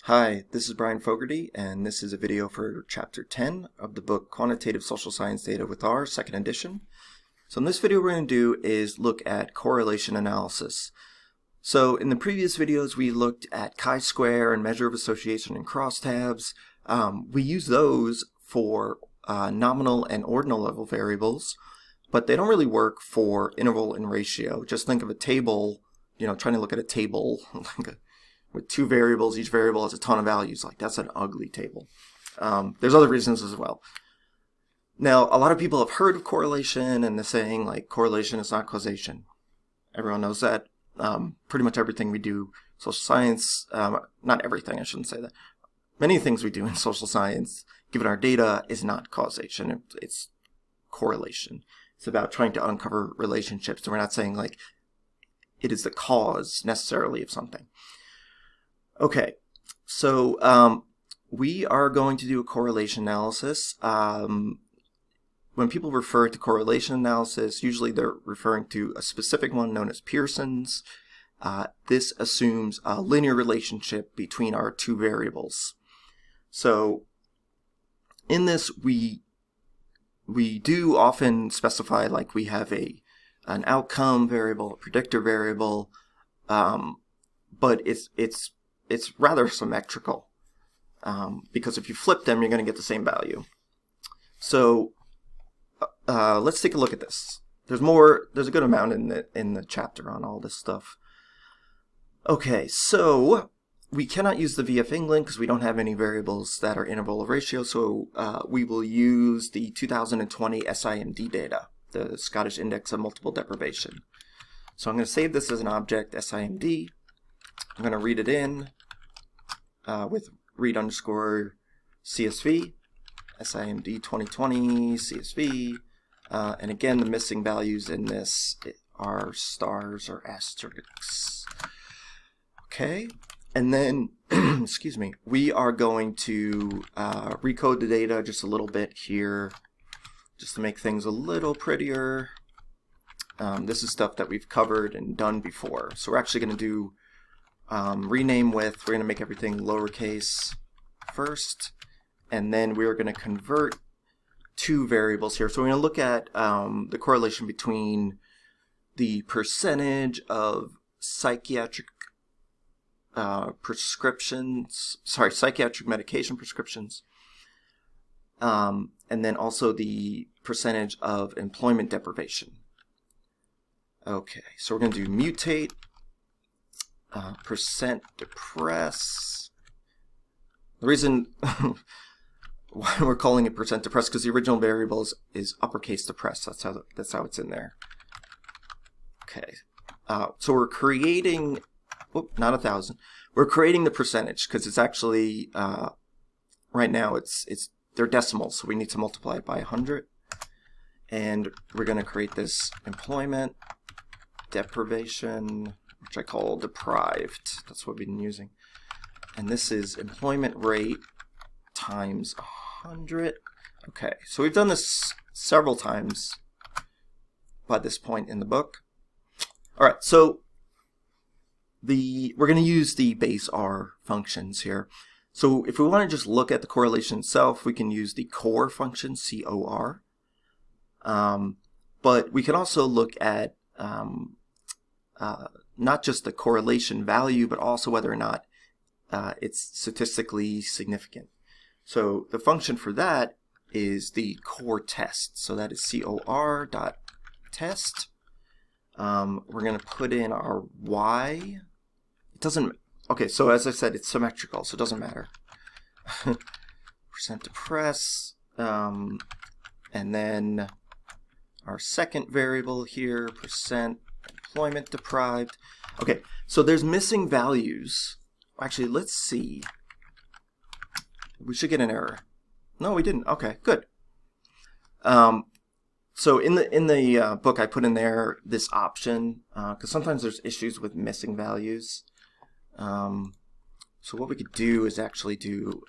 Hi, this is Brian Fogarty, and this is a video for Chapter 10 of the book Quantitative Social Science Data with R, second edition. So in this video we're going to do is look at correlation analysis. So in the previous videos we looked at chi-square and measure of association and crosstabs. We use those for nominal and ordinal level variables, but they don't really work for interval and ratio. Just think of a table, trying to look at a table with two variables, each variable has a ton of values. Like, that's an ugly table. There's other reasons as well. Now, a lot of people have heard of correlation and they're saying, like, correlation is not causation. Everyone knows that. Pretty much everything we do, social science, not everything, I shouldn't say that. Many things we do in social science, given our data, is not causation. It's correlation. It's about trying to uncover relationships. So we're not saying, like, it is the cause, necessarily, of something. Okay, so we are going to do a correlation analysis. When people refer to correlation analysis, usually they're referring to a specific one known as Pearson's. This assumes a linear relationship between our two variables. So in this, we do often specify, like, we have an outcome variable, a predictor variable, but it's rather symmetrical, because if you flip them, you're going to get the same value. So let's take a look at this. There's a good amount in the chapter on all this stuff. Okay, so we cannot use the VF England because we don't have any variables that are interval or ratio, so we will use the 2020 SIMD data, the Scottish Index of Multiple Deprivation. So I'm going to save this as an object, SIMD. I'm going to read it in with read underscore CSV, SIMD 2020 CSV, and again the missing values in this are stars or asterisks. Okay, and then, excuse me, we are going to recode the data just a little bit here, just to make things a little prettier. This is stuff that we've covered and done before, so we're actually going to do rename with, we're going to make everything lowercase first, and then we're going to convert two variables here. So we're going to look at the correlation between the percentage of psychiatric psychiatric medication prescriptions, and then also the percentage of employment deprivation. Okay, so we're going to do mutate, percent depress. The reason why we're calling it percent depress because the original variable is uppercase depress. That's how it's in there. Okay, so we're creating, not 1,000. We're creating the percentage because it's actually right now they're decimals, so we need to multiply it by 100, and we're going to create this employment deprivation, which I call deprived. That's what we've been using. And this is employment rate times 100. Okay, so we've done this several times by this point in the book. All right, so we're going to use the base R functions here. So if we want to just look at the correlation itself, we can use the cor function, COR. But we can also look at not just the correlation value, but also whether or not it's statistically significant. So the function for that is the cor.test. So that is cor.test. We're going to put in our y. It doesn't, okay, so as I said, it's symmetrical, so it doesn't matter. Percent depress, and then our second variable here, percent employment deprived. Okay, so there's missing values. Actually, let's see. We should get an error. No, we didn't. Okay, good. So in the book, I put in there this option because sometimes there's issues with missing values. So what we could do is actually do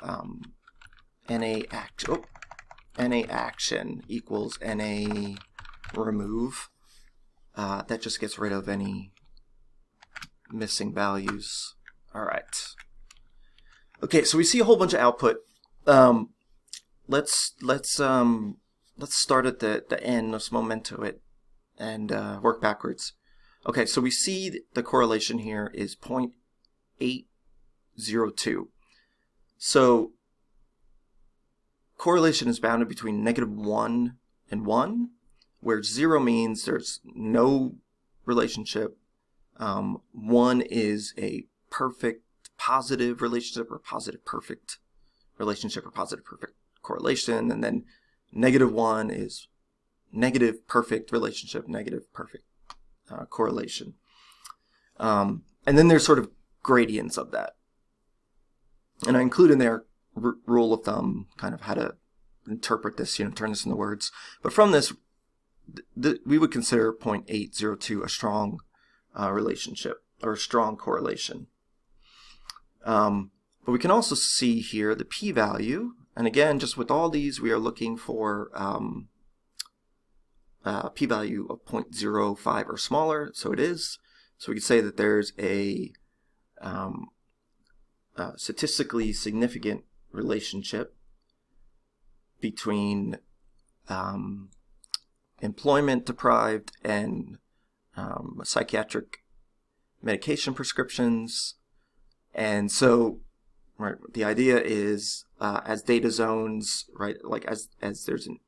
NA action equals NA remove. That just gets rid of any missing values. All right. Okay, so we see a whole bunch of output. Let's start at the end. Let's memento it and work backwards. Okay, so we see the correlation here is 0.802. So correlation is bounded between -1 and 1, where 0 means there's no relationship. 1 is a perfect positive relationship or positive perfect relationship or positive perfect correlation, and then -1 is negative perfect relationship, negative perfect correlation. And then there's sort of gradients of that. And I include in there rule of thumb, kind of how to interpret this, turn this into words. But from this, we would consider 0.802 a strong relationship or a strong correlation. But we can also see here the p-value. And again, just with all these, we are looking for p-value of 0.05 or smaller. So it is. So we can say that there's a statistically significant relationship between employment deprived and psychiatric medication prescriptions. And so, right, the idea is as data zones, right, like as there's an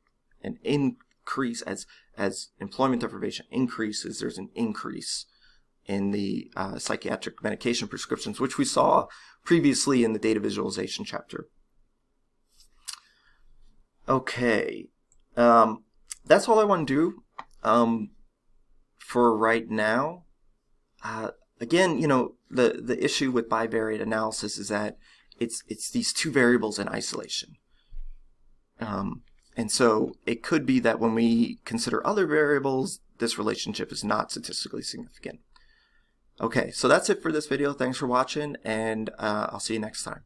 increase, as employment deprivation increases, there's an increase in the psychiatric medication prescriptions, which we saw previously in the data visualization chapter. Okay, that's all I want to do for right now. Again, the issue with bivariate analysis is that it's these two variables in isolation. And so it could be that when we consider other variables, this relationship is not statistically significant. Okay, so that's it for this video. Thanks for watching, and I'll see you next time.